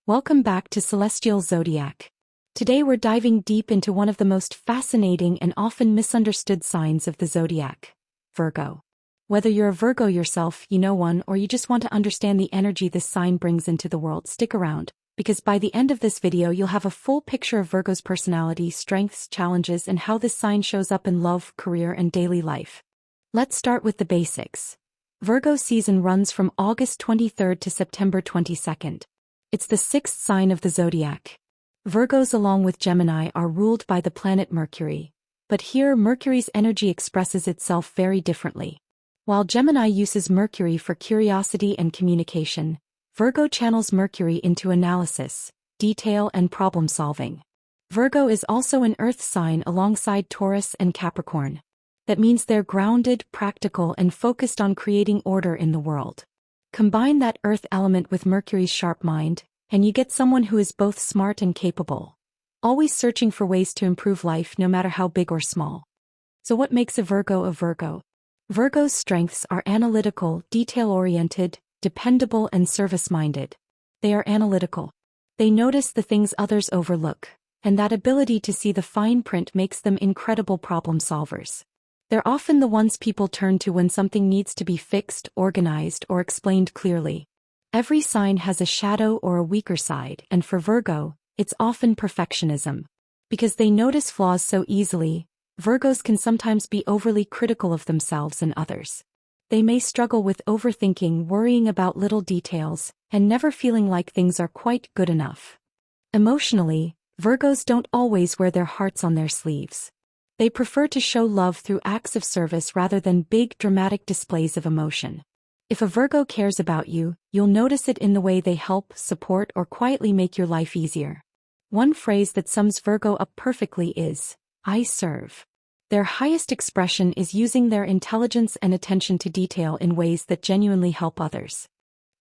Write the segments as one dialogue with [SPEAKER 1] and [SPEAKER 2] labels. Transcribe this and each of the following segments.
[SPEAKER 1] Welcome back to Celestial Zodiac. Today we're diving deep into one of the most fascinating and often misunderstood signs of the zodiac, Virgo. Whether you're a Virgo yourself, you know one, or you just want to understand the energy this sign brings into the world, stick around, because by the end of this video you'll have a full picture of Virgo's personality, strengths, challenges, and how this sign shows up in love, career, and daily life. Let's start with the basics. Virgo season runs from August 23rd to September 22nd. It's the sixth sign of the zodiac. Virgos along with Gemini are ruled by the planet Mercury, but here Mercury's energy expresses itself very differently. While Gemini uses Mercury for curiosity and communication, Virgo channels Mercury into analysis, detail, and problem-solving. Virgo is also an earth sign alongside Taurus and Capricorn. That means they're grounded, practical, and focused on creating order in the world. Combine that earth element with Mercury's sharp mind, and you get someone who is both smart and capable, always searching for ways to improve life no matter how big or small. So what makes a Virgo a Virgo? Virgo's strengths are analytical, detail-oriented, dependable, and service-minded. They are analytical. They notice the things others overlook, and that ability to see the fine print makes them incredible problem solvers. They're often the ones people turn to when something needs to be fixed, organized, or explained clearly. Every sign has a shadow or a weaker side, and for Virgo, it's often perfectionism. Because they notice flaws so easily, Virgos can sometimes be overly critical of themselves and others. They may struggle with overthinking, worrying about little details, and never feeling like things are quite good enough. Emotionally, Virgos don't always wear their hearts on their sleeves. They prefer to show love through acts of service rather than big dramatic displays of emotion. If a Virgo cares about you, you'll notice it in the way they help, support, or quietly make your life easier. One phrase that sums Virgo up perfectly is, "I serve." Their highest expression is using their intelligence and attention to detail in ways that genuinely help others.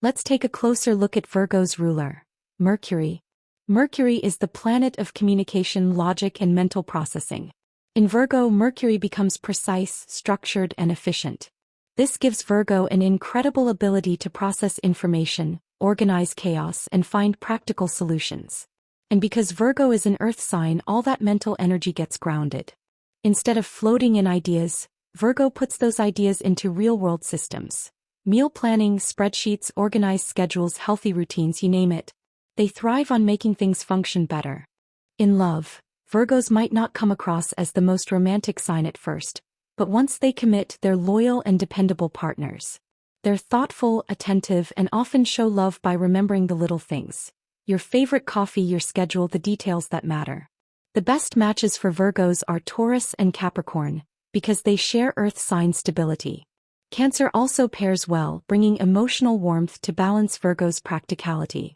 [SPEAKER 1] Let's take a closer look at Virgo's ruler, Mercury. Mercury is the planet of communication, logic, and mental processing. In Virgo, Mercury becomes precise, structured, and efficient. This gives Virgo an incredible ability to process information, organize chaos, and find practical solutions. And because Virgo is an earth sign, all that mental energy gets grounded. Instead of floating in ideas, Virgo puts those ideas into real-world systems. Meal planning, spreadsheets, organized schedules, healthy routines, you name it. They thrive on making things function better. In love, Virgos might not come across as the most romantic sign at first, but once they commit, they're loyal and dependable partners. They're thoughtful, attentive, and often show love by remembering the little things. Your favorite coffee, your schedule, the details that matter. The best matches for Virgos are Taurus and Capricorn, because they share earth sign stability. Cancer also pairs well, bringing emotional warmth to balance Virgo's practicality.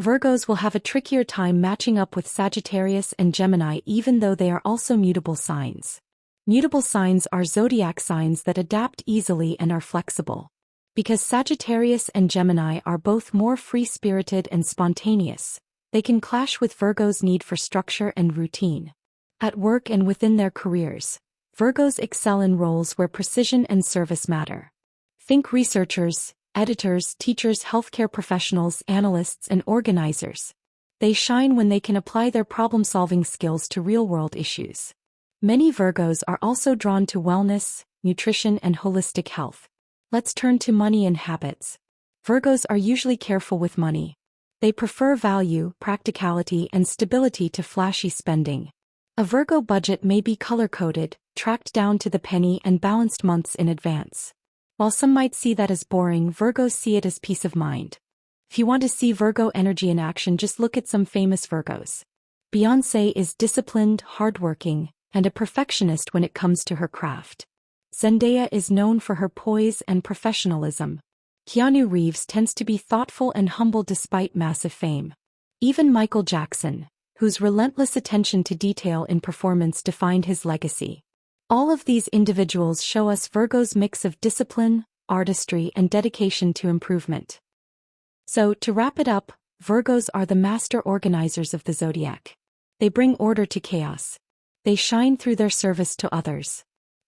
[SPEAKER 1] Virgos will have a trickier time matching up with Sagittarius and Gemini, even though they are also mutable signs. Mutable signs are zodiac signs that adapt easily and are flexible. Because Sagittarius and Gemini are both more free-spirited and spontaneous, they can clash with Virgo's need for structure and routine. At work and within their careers, Virgos excel in roles where precision and service matter. Think researchers, editors, teachers, healthcare professionals, analysts, and organizers. They shine when they can apply their problem-solving skills to real-world issues. Many Virgos are also drawn to wellness, nutrition, and holistic health. Let's turn to money and habits. Virgos are usually careful with money. They prefer value, practicality, and stability to flashy spending. A Virgo budget may be color-coded, tracked down to the penny, and balanced months in advance. While some might see that as boring, Virgos see it as peace of mind. If you want to see Virgo energy in action, just look at some famous Virgos. Beyoncé is disciplined, hardworking, and a perfectionist when it comes to her craft. Zendaya is known for her poise and professionalism. Keanu Reeves tends to be thoughtful and humble despite massive fame. Even Michael Jackson, whose relentless attention to detail in performance defined his legacy. All of these individuals show us Virgo's mix of discipline, artistry, and dedication to improvement. So, to wrap it up, Virgos are the master organizers of the zodiac. They bring order to chaos. They shine through their service to others.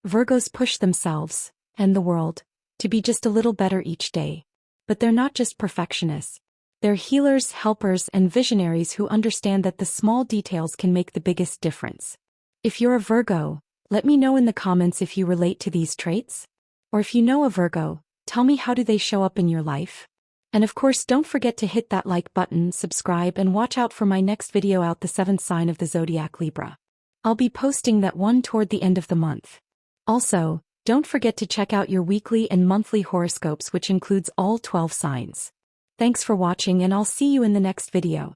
[SPEAKER 1] Virgos push themselves, and the world, to be just a little better each day. But they're not just perfectionists. They're healers, helpers, and visionaries who understand that the small details can make the biggest difference. If you're a Virgo, let me know in the comments if you relate to these traits. Or if you know a Virgo, tell me how do they show up in your life. And of course, don't forget to hit that like button, subscribe, and watch out for my next video out, the 7th sign of the zodiac, Libra. I'll be posting that one toward the end of the month. Also, don't forget to check out your weekly and monthly horoscopes, which includes all 12 signs. Thanks for watching, and I'll see you in the next video.